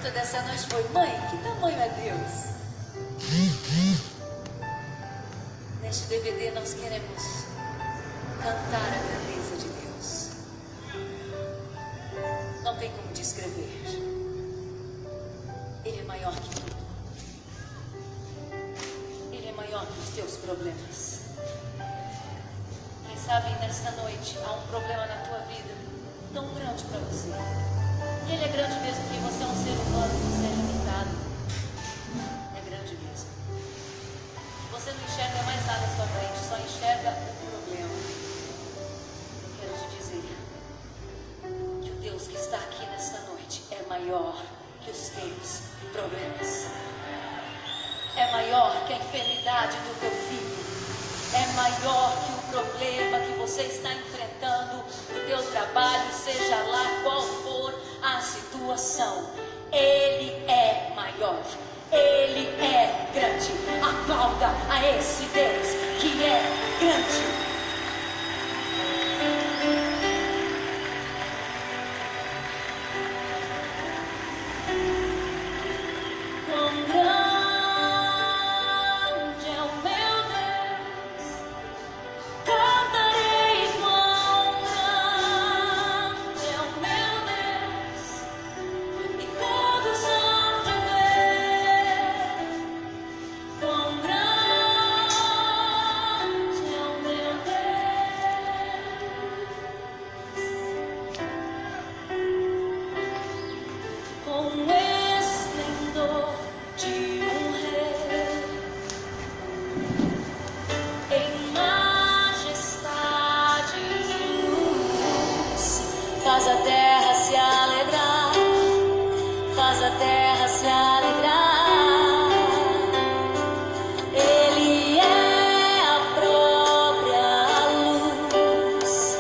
pergunta dessa noite foi: mãe, que tamanho é Deus? Neste DVD nós queremos cantar a grandeza de Deus. Não tem como descrever. Ele é maior que tudo. Ele é maior que os teus problemas. Mas sabe, nesta noite há um problema na tua vida tão grande para você. E ele é grande mesmo, porque você é um ser humano, você é limitado. É grande mesmo. Você não enxerga mais nada à sua frente, só enxerga o problema. Eu quero te dizer que o Deus que está aqui nesta noite é maior que os teus problemas. É maior que a enfermidade do teu filho. É maior que o problema que você está enfrentando no teu trabalho, seja lá qual for a situação. Ele é maior. Ele é grande. Aplauda a esse Deus que é grande. Faz a terra se alegrar, faz a terra se alegrar. Ele é a própria luz,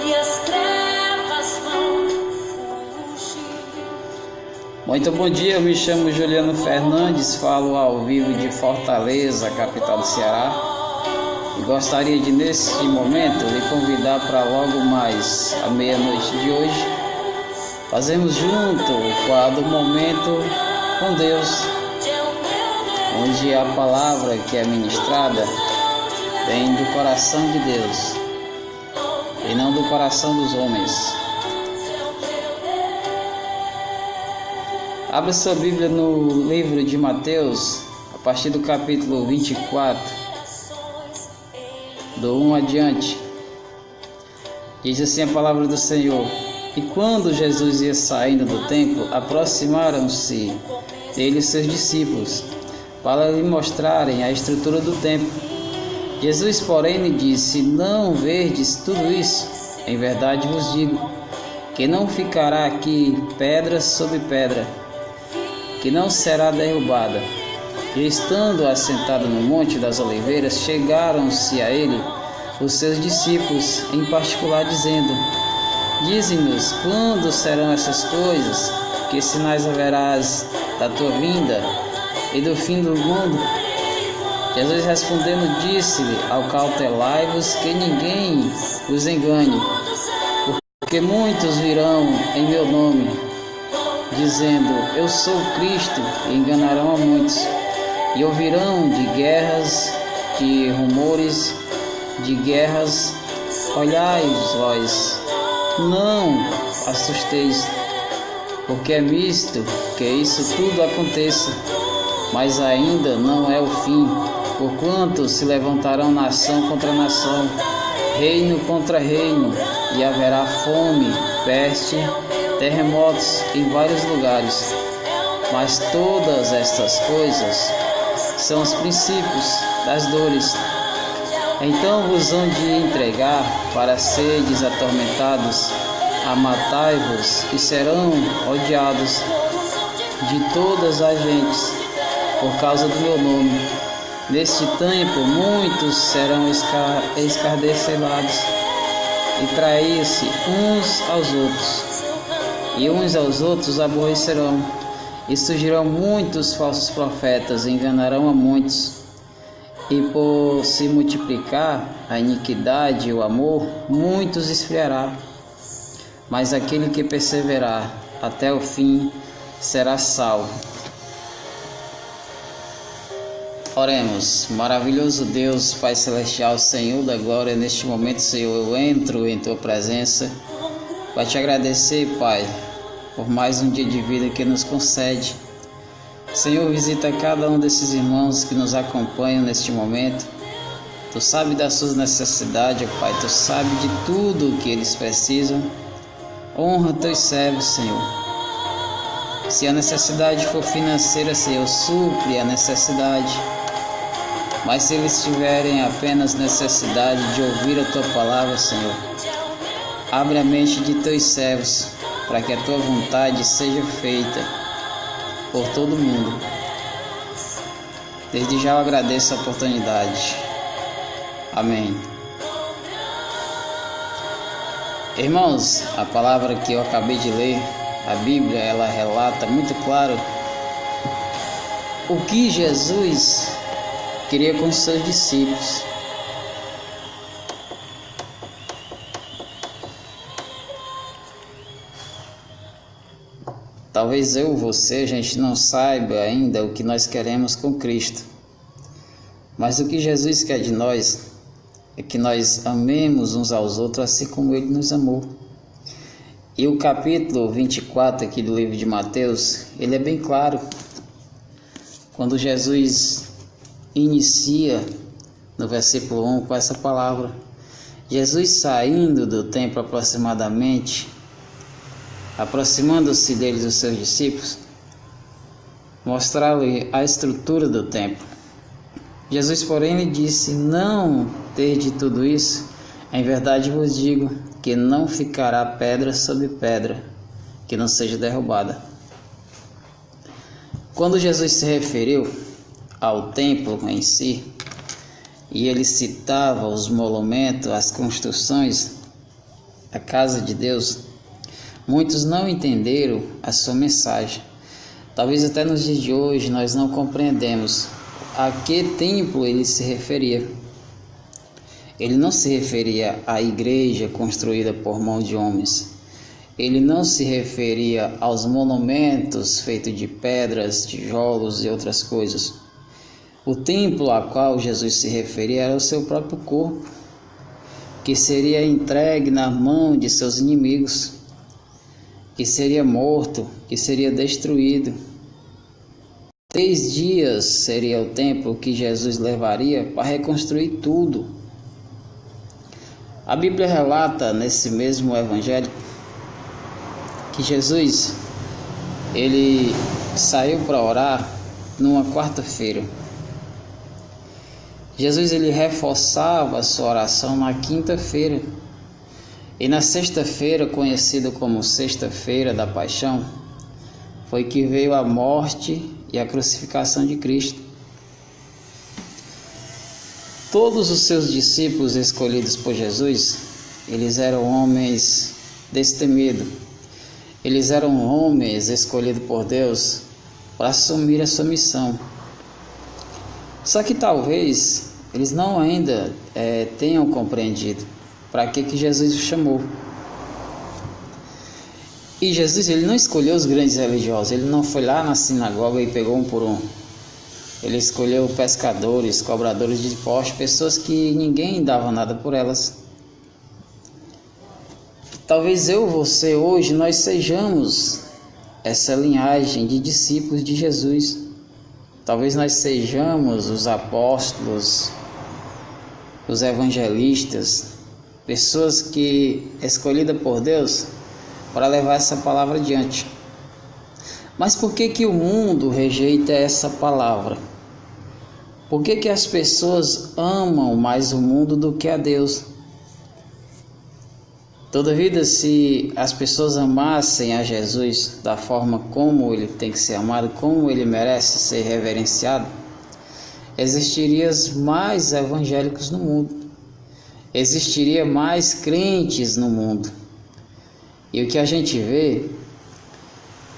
e as trevas vão fugir. Muito bom dia, eu me chamo Juliano Fernandes, falo ao vivo de Fortaleza, capital do Ceará. E gostaria de, nesse momento, lhe convidar para logo mais à meia-noite de hoje, fazermos junto o quadro Momento com Deus, onde a palavra que é ministrada vem do coração de Deus e não do coração dos homens. Abra sua Bíblia no livro de Mateus, a partir do capítulo 24, do 1 adiante. Diz assim a palavra do Senhor: E quando Jesus ia saindo do templo, aproximaram-se dele seus discípulos, para lhe mostrarem a estrutura do templo. Jesus, porém, lhe disse: Não verdes tudo isso? Em verdade vos digo, que não ficará aqui pedra sobre pedra, que não será derrubada. E estando assentado no Monte das Oliveiras, chegaram-se a ele os seus discípulos, em particular, dizendo: Dize-nos, quando serão essas coisas? Que sinais haverás da tua vinda e do fim do mundo? Jesus respondendo disse-lhe: Acautelai-vos que ninguém os engane, porque muitos virão em meu nome, dizendo: Eu sou Cristo, e enganarão a muitos. E ouvirão de guerras, de rumores de guerras. Olhai vós, não assusteis, porque é misto que isso tudo aconteça, mas ainda não é o fim, porquanto se levantarão nação contra nação, reino contra reino, e haverá fome, peste, terremotos em vários lugares. Mas todas estas coisas são os princípios das dores. Então vos hão de entregar para seres atormentados, amatai-vos e serão odiados de todas as gentes, por causa do meu nome. Neste tempo muitos serão escarnecedores e trair-se uns aos outros, e uns aos outros aborrecerão. E surgirão muitos falsos profetas, enganarão a muitos. E por se multiplicar a iniquidade e o amor, muitos esfriará. Mas aquele que perseverar até o fim será salvo. Oremos. Maravilhoso Deus, Pai Celestial, Senhor da Glória, neste momento, Senhor, eu entro em Tua presença para Te agradecer, Pai, por mais um dia de vida que nos concede. Senhor, visita cada um desses irmãos que nos acompanham neste momento. Tu sabe das suas necessidades, Pai, Tu sabe de tudo o que eles precisam. Honra Teus servos, Senhor. Se a necessidade for financeira, Senhor, supre a necessidade. Mas se eles tiverem apenas necessidade de ouvir a Tua palavra, Senhor, abre a mente de Teus servos para que a Tua vontade seja feita por todo mundo. Desde já eu agradeço a oportunidade. Amém. Irmãos, a palavra que eu acabei de ler, a Bíblia, ela relata muito claro o que Jesus queria com os seus discípulos. Talvez eu ou você, a gente não saiba ainda o que nós queremos com Cristo. Mas o que Jesus quer de nós é que nós amemos uns aos outros assim como Ele nos amou. E o capítulo 24 aqui do livro de Mateus, ele é bem claro. Quando Jesus inicia no versículo 1 com essa palavra: Jesus saindo do templo aproximando-se deles os seus discípulos, mostrar-lhe a estrutura do templo. Jesus, porém, lhe disse: não tende tudo isso, em verdade vos digo que não ficará pedra sobre pedra que não seja derrubada. Quando Jesus se referiu ao templo em si, e ele citava os monumentos, as construções, a casa de Deus, muitos não entenderam a sua mensagem. Talvez até nos dias de hoje nós não compreendemos a que templo ele se referia. Ele não se referia à igreja construída por mão de homens. Ele não se referia aos monumentos feitos de pedras, tijolos e outras coisas. O templo a qual Jesus se referia era o seu próprio corpo, que seria entregue na mão de seus inimigos, que seria morto, que seria destruído. 3 dias seria o tempo que Jesus levaria para reconstruir tudo. A Bíblia relata nesse mesmo evangelho que Jesus, ele saiu para orar numa quarta-feira. Jesus, ele reforçava a sua oração na quinta-feira. E na sexta-feira, conhecida como Sexta-feira da Paixão, foi que veio a morte e a crucificação de Cristo. Todos os seus discípulos escolhidos por Jesus, eles eram homens destemidos. Eles eram homens escolhidos por Deus para assumir a sua missão. Só que talvez eles não ainda tenham compreendido para que Jesus o chamou. E Jesus, ele não escolheu os grandes religiosos. Ele não foi lá na sinagoga e pegou um por um. Ele escolheu pescadores, cobradores de impostos, pessoas que ninguém dava nada por elas. Talvez eu, você, hoje, nós sejamos essa linhagem de discípulos de Jesus. Talvez nós sejamos os apóstolos, os evangelistas, pessoas que escolhidas por Deus para levar essa palavra adiante. Mas por que que o mundo rejeita essa palavra? Por que que as pessoas amam mais o mundo do que a Deus? Todavia, se as pessoas amassem a Jesus da forma como ele tem que ser amado, como ele merece ser reverenciado, existiria mais evangélicos no mundo, existiria mais crentes no mundo. E o que a gente vê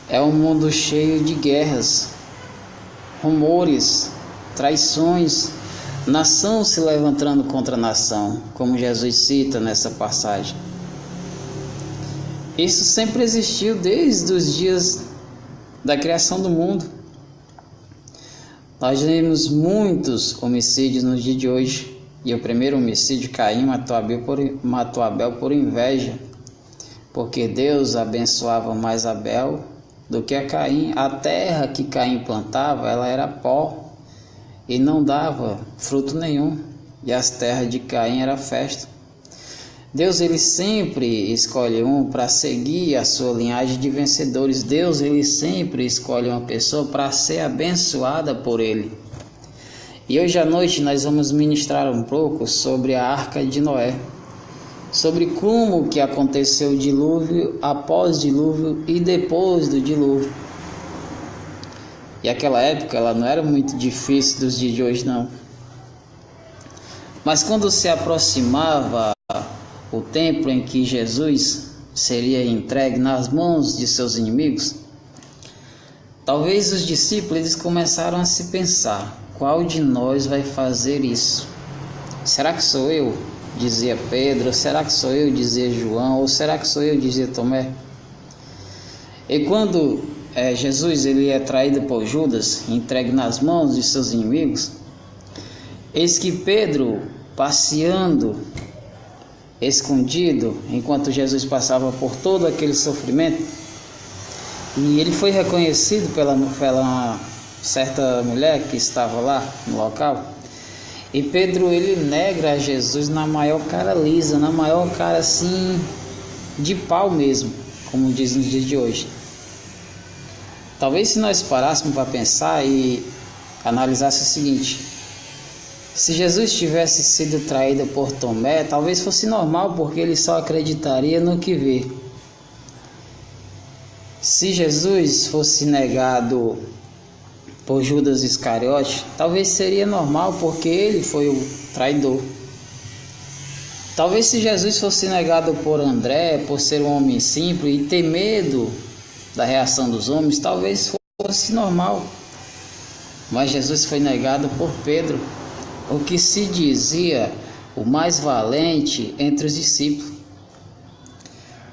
é um mundo cheio de guerras, rumores, traições, nação se levantando contra nação, como Jesus cita nessa passagem. Isso sempre existiu desde os dias da criação do mundo. Nós vemos muitos homicídios no dia de hoje. E o primeiro homicídio, Caim matou Abel por inveja, porque Deus abençoava mais Abel do que a Caim. A terra que Caim plantava, ela era pó e não dava fruto nenhum, e as terras de Caim era festa. Deus, ele sempre escolhe um para seguir a sua linhagem de vencedores. Deus, ele sempre escolhe uma pessoa para ser abençoada por ele. E hoje à noite nós vamos ministrar um pouco sobre a Arca de Noé, sobre como que aconteceu o dilúvio, após o dilúvio e depois do dilúvio. E aquela época ela não era muito difícil dos dias de hoje, não. Mas quando se aproximava o tempo em que Jesus seria entregue nas mãos de seus inimigos, talvez os discípulos eles começaram a se pensar: qual de nós vai fazer isso? Será que sou eu? Dizia Pedro. Será que sou eu? Dizia João. Ou será que sou eu? Dizia Tomé. E quando Jesus ele é traído por Judas, entregue nas mãos de seus inimigos, eis que Pedro, passeando escondido, enquanto Jesus passava por todo aquele sofrimento, e ele foi reconhecido pela certa mulher que estava lá no local, e Pedro ele nega a Jesus na maior cara lisa, na maior cara assim de pau mesmo, como diz nos dias de hoje. Talvez se nós parássemos para pensar e analisasse o seguinte: se Jesus tivesse sido traído por Tomé, talvez fosse normal, porque ele só acreditaria no que vê. Se Jesus fosse negado por Judas Iscariote, talvez seria normal, porque ele foi o traidor. Talvez se Jesus fosse negado por André, por ser um homem simples e ter medo da reação dos homens, talvez fosse normal. Mas Jesus foi negado por Pedro, o que se dizia o mais valente entre os discípulos.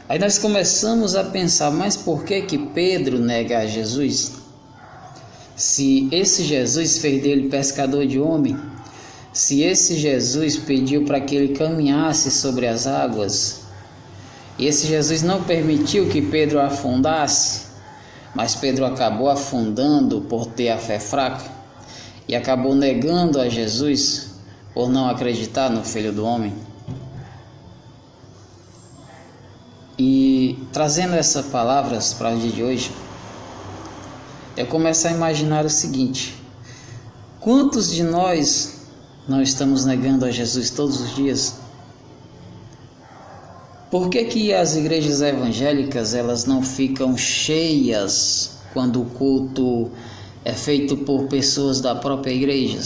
Aí nós começamos a pensar: mas por que Pedro nega a Jesus? Se esse Jesus fez dele pescador de homem, se esse Jesus pediu para que ele caminhasse sobre as águas, e esse Jesus não permitiu que Pedro afundasse, mas Pedro acabou afundando por ter a fé fraca, e acabou negando a Jesus por não acreditar no Filho do Homem. E trazendo essas palavras para o dia de hoje, eu começo a imaginar o seguinte: quantos de nós não estamos negando a Jesus todos os dias? Por que as igrejas evangélicas elas não ficam cheias quando o culto é feito por pessoas da própria igreja?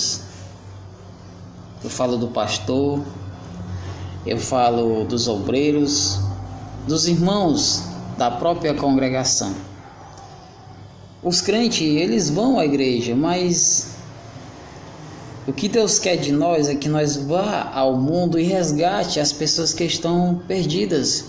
Eu falo do pastor, eu falo dos obreiros, dos irmãos da própria congregação. Os crentes, eles vão à igreja, mas o que Deus quer de nós é que nós vá ao mundo e resgate as pessoas que estão perdidas,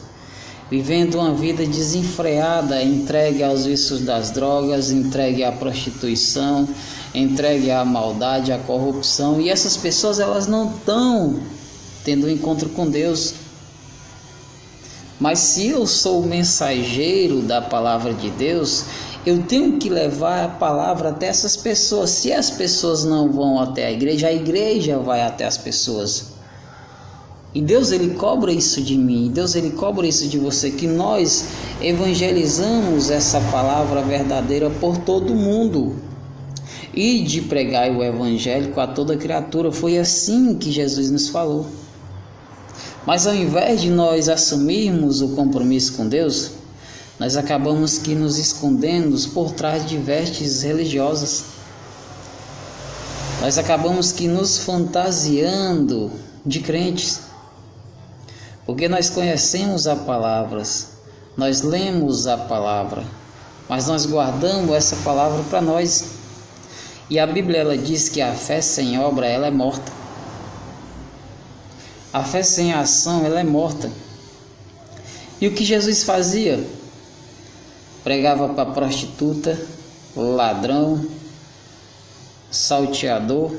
vivendo uma vida desenfreada, entregue aos vícios das drogas, entregue à prostituição, entregue à maldade, à corrupção. E essas pessoas elas não estão tendo um encontro com Deus. Mas se eu sou o mensageiro da palavra de Deus, eu tenho que levar a palavra até essas pessoas. Se as pessoas não vão até a igreja vai até as pessoas. E Deus ele cobra isso de mim, Deus ele cobra isso de você, que nós evangelizamos essa palavra verdadeira por todo mundo. E de pregar o evangelho a toda criatura, foi assim que Jesus nos falou. Mas ao invés de nós assumirmos o compromisso com Deus, nós acabamos que nos escondemos por trás de vestes religiosas. Nós acabamos que nos fantasiando de crentes. Porque nós conhecemos a palavra, nós lemos a palavra, mas nós guardamos essa palavra para nós. E a Bíblia ela diz que a fé sem obra ela é morta. A fé sem ação ela é morta. E o que Jesus fazia? Pregava para prostituta, ladrão, salteador,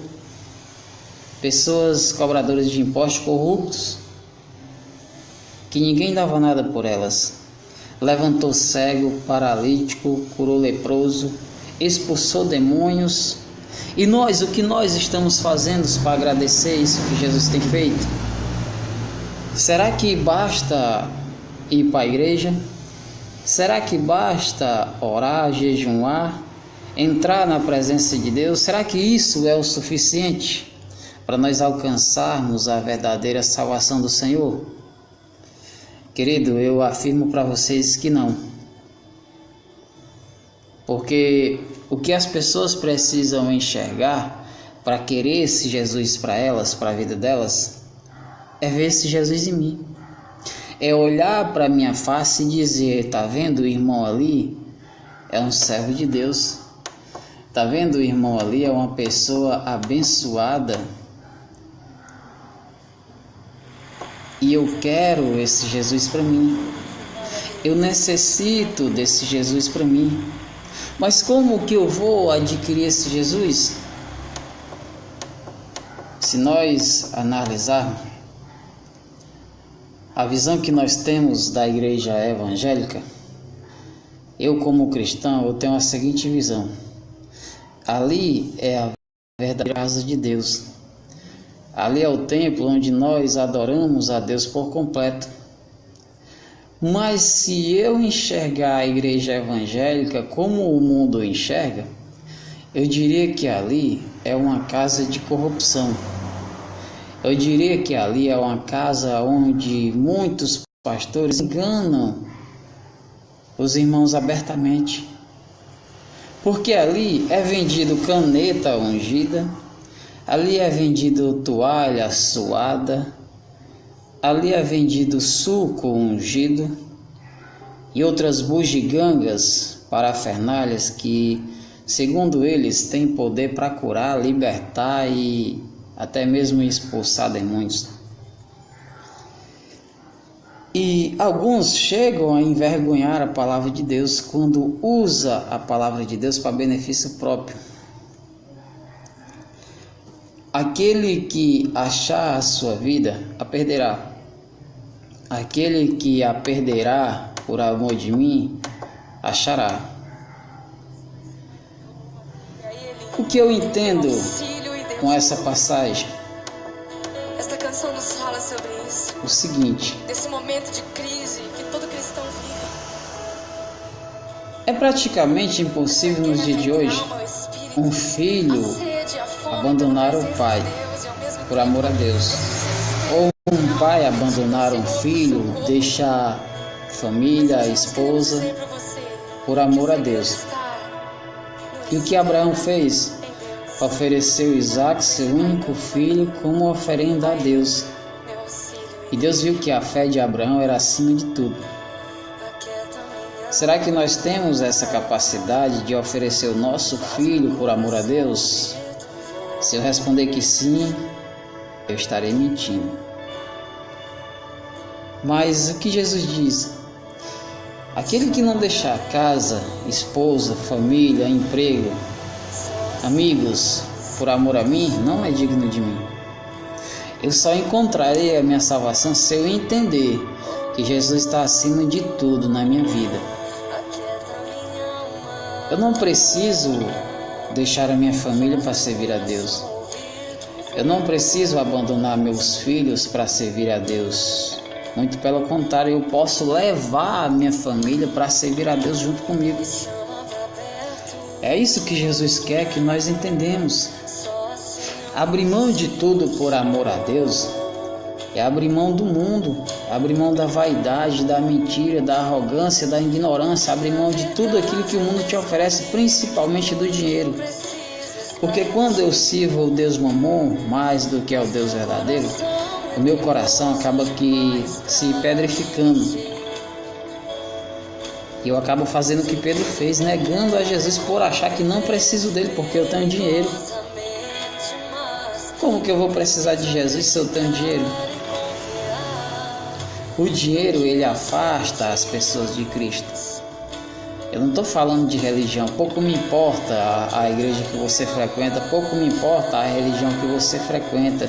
pessoas cobradoras de impostos corruptos, que ninguém dava nada por elas. Levantou cego, paralítico, curou leproso, expulsou demônios. E nós, o que nós estamos fazendo para agradecer isso que Jesus tem feito? Será que basta ir para a igreja? Será que basta orar, jejuar, entrar na presença de Deus? Será que isso é o suficiente para nós alcançarmos a verdadeira salvação do Senhor? Querido, eu afirmo para vocês que não. Porque o que as pessoas precisam enxergar para querer esse Jesus para elas, para a vida delas, é ver esse Jesus em mim. É olhar para a minha face e dizer: tá vendo o irmão ali? É um servo de Deus. Tá vendo o irmão ali? É uma pessoa abençoada. E eu quero esse Jesus para mim. Eu necessito desse Jesus para mim. Mas como que eu vou adquirir esse Jesus? Se nós analisarmos a visão que nós temos da igreja evangélica, eu como cristão, eu tenho a seguinte visão. Ali é a verdadeira casa de Deus. Ali é o templo onde nós adoramos a Deus por completo. Mas se eu enxergar a igreja evangélica como o mundo enxerga, eu diria que ali é uma casa de corrupção. Eu diria que ali é uma casa onde muitos pastores enganam os irmãos abertamente. Porque ali é vendido caneta ungida, ali é vendido toalha suada, ali é vendido suco ungido e outras bugigangas, parafernálias que, segundo eles, têm poder para curar, libertar e até mesmo expulsar demônios. E alguns chegam a envergonhar a palavra de Deus quando usa a palavra de Deus para benefício próprio. Aquele que achar a sua vida, a perderá. Aquele que a perderá por amor de mim, achará. O que eu entendo com essa passagem? Esta canção nos fala sobre isso. O seguinte: desse momento de crise que todo cristão vive. É praticamente impossível nos dias de hoje um filho abandonar o pai por amor a Deus, ou um pai abandonar um filho, deixar família, esposa por amor a Deus. E o que Abraão fez? Ofereceu Isaac, seu único filho, como oferenda a Deus. E Deus viu que a fé de Abraão era acima de tudo. Será que nós temos essa capacidade de oferecer o nosso filho por amor a Deus? Se eu responder que sim, eu estarei mentindo. Mas o que Jesus diz? Aquele que não deixar casa, esposa, família, emprego, amigos, por amor a mim, não é digno de mim. Eu só encontrarei a minha salvação se eu entender que Jesus está acima de tudo na minha vida. Eu não preciso deixar a minha família para servir a Deus. Eu não preciso abandonar meus filhos para servir a Deus. Muito pelo contrário, eu posso levar a minha família para servir a Deus junto comigo. É isso que Jesus quer que nós entendemos. Abrir mão de tudo por amor a Deus é abrir mão do mundo, abrir mão da vaidade, da mentira, da arrogância, da ignorância, abrir mão de tudo aquilo que o mundo te oferece, principalmente do dinheiro. Porque quando eu sirvo o Deus Mamon mais do que ao Deus verdadeiro, o meu coração acaba que se pedrificando. E eu acabo fazendo o que Pedro fez, negando a Jesus por achar que não preciso dele, porque eu tenho dinheiro. Como que eu vou precisar de Jesus se eu tenho dinheiro? O dinheiro, ele afasta as pessoas de Cristo. Eu não estou falando de religião, pouco me importa a igreja que você frequenta, pouco me importa a religião que você frequenta,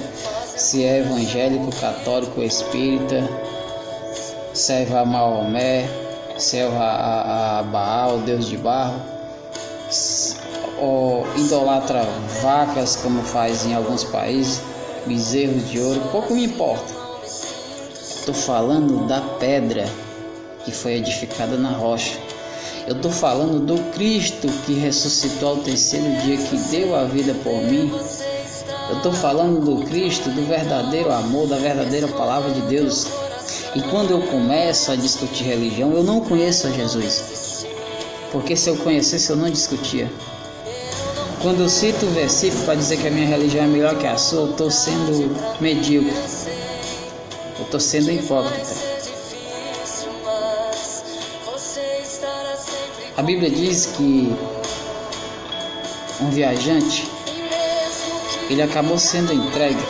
se é evangélico, católico, espírita, serve a Maomé, serve a Baal, Deus de barro, ou idolatra vacas, como faz em alguns países, bezerros de ouro, pouco me importa. Estou falando da pedra que foi edificada na rocha. Eu estou falando do Cristo que ressuscitou ao terceiro dia, que deu a vida por mim. Eu estou falando do Cristo, do verdadeiro amor, da verdadeira palavra de Deus. E quando eu começo a discutir religião, eu não conheço a Jesus. Porque se eu conhecesse, eu não discutia. Quando eu cito o versículo para dizer que a minha religião é melhor que a sua, eu estou sendo medíocre. Eu estou sendo hipócrita. A Bíblia diz que um viajante, ele acabou sendo entregue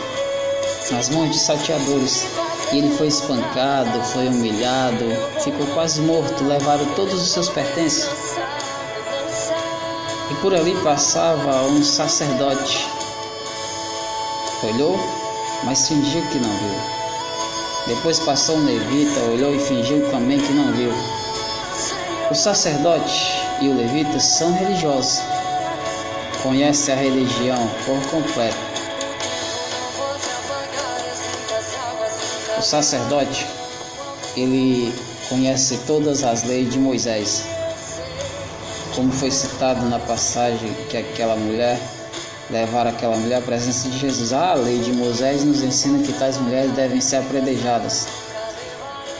nas mãos de salteadores. E ele foi espancado, foi humilhado, ficou quase morto, levaram todos os seus pertences. E por ali passava um sacerdote. Olhou, mas fingiu que não viu. Depois passou um levita, olhou e fingiu também que não viu. O sacerdote e o levita são religiosos, conhecem a religião por completo. O sacerdote, ele conhece todas as leis de Moisés, como foi citado na passagem que aquela mulher, levaram aquela mulher à presença de Jesus. A lei de Moisés nos ensina que tais mulheres devem ser apedrejadas.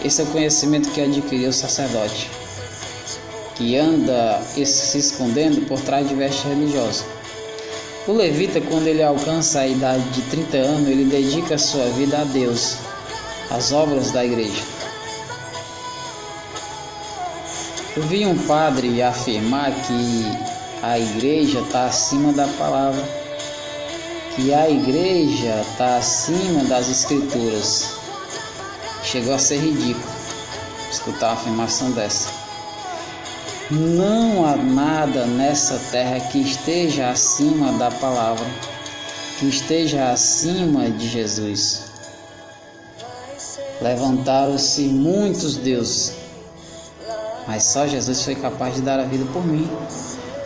Esse é o conhecimento que adquiriu o sacerdote, que anda se escondendo por trás de vestes religiosas. O levita, quando ele alcança a idade de 30 anos, ele dedica a sua vida a Deus, às obras da igreja. Eu vi um padre afirmar que a igreja está acima da palavra, que a igreja está acima das escrituras. Chegou a ser ridículo escutar uma afirmação dessa. Não há nada nessa terra que esteja acima da palavra, que esteja acima de Jesus. Levantaram-se muitos deuses, mas só Jesus foi capaz de dar a vida por mim.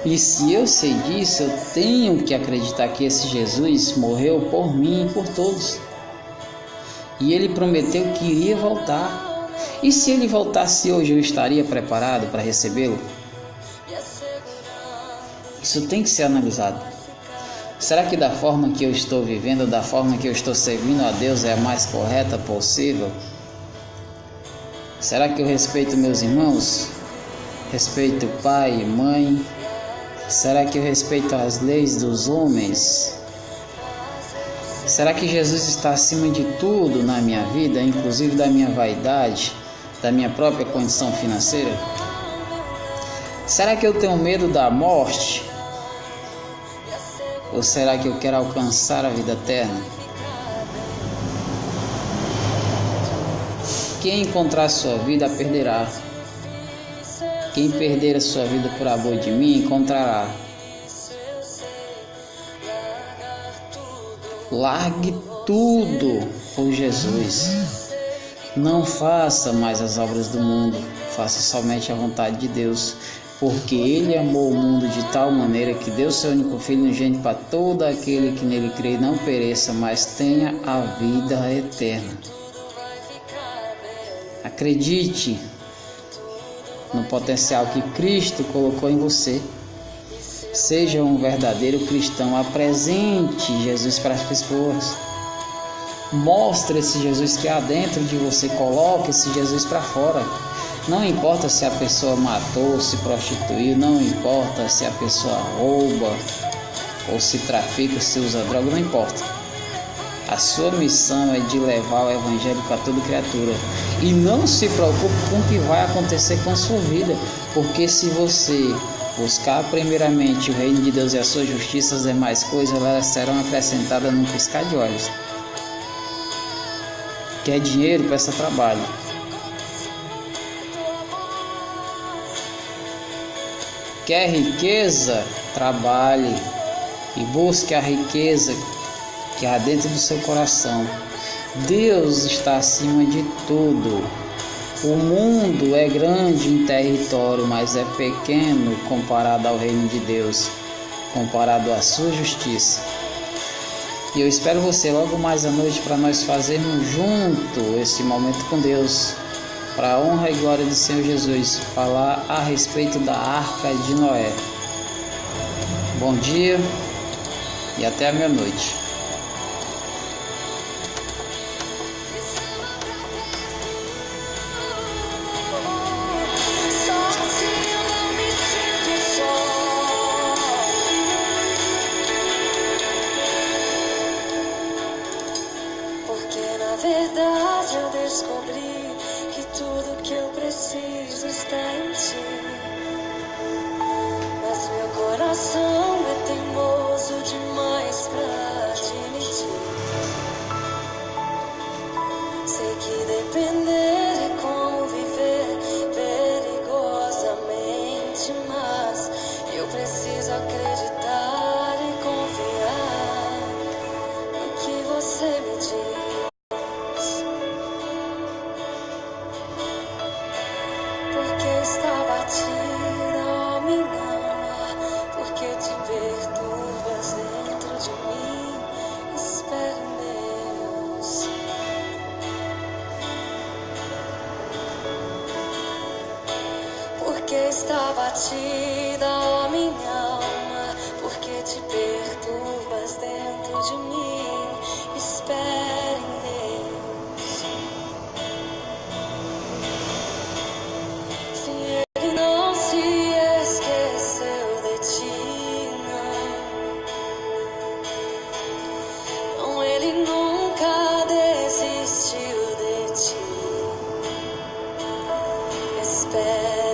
E se eu sei disso, eu tenho que acreditar que esse Jesus morreu por mim e por todos. E ele prometeu que iria voltar. E se ele voltasse hoje, eu estaria preparado para recebê-lo? Isso tem que ser analisado. Será que da forma que eu estou vivendo, da forma que eu estou servindo a Deus é a mais correta possível? Será que eu respeito meus irmãos? Respeito pai e mãe? Será que eu respeito as leis dos homens? Será que Jesus está acima de tudo na minha vida, inclusive da minha vaidade, da minha própria condição financeira? Será que eu tenho medo da morte? Ou será que eu quero alcançar a vida eterna? Quem encontrar a sua vida, perderá. Quem perder a sua vida por amor de mim, encontrará. Largue tudo por Jesus. Não faça mais as obras do mundo, faça somente a vontade de Deus, porque Ele amou o mundo de tal maneira que deu seu único Filho unigênito para todo aquele que nele crê e não pereça, mas tenha a vida eterna. Acredite no potencial que Cristo colocou em você. Seja um verdadeiro cristão, apresente Jesus para as pessoas. Mostre esse Jesus que há dentro de você, coloque esse Jesus para fora. Não importa se a pessoa matou, se prostituiu, não importa se a pessoa rouba ou se trafica, se usa droga, não importa. A sua missão é de levar o evangelho para toda criatura. E não se preocupe com o que vai acontecer com a sua vida, porque se você buscar primeiramente o reino de Deus e a sua justiça, as demais coisas elas serão acrescentadas num piscar de olhos. Quer dinheiro? Peça trabalho. Quer riqueza? Trabalhe e busque a riqueza que há dentro do seu coração. Deus está acima de tudo. O mundo é grande em território, mas é pequeno comparado ao reino de Deus, comparado à sua justiça. E eu espero você logo mais à noite para nós fazermos junto esse momento com Deus, para a honra e glória do Senhor Jesus, falar a respeito da Arca de Noé. Bom dia e até a meia-noite. Na verdade eu descobri que tudo que eu preciso está em ti. Mas meu coração é teimoso demais pra admitir. Sei que depender é como viver perigosamente, mas eu preciso acreditar e confiar no que você me diz. Está batida, ó minha alma, porque te perturbas dentro de mim. Espere em Deus. Porque está batida, ó minha alma, porque te perturbas dentro de mim. Espere em Deus. Ele nunca desistiu de ti. Espera.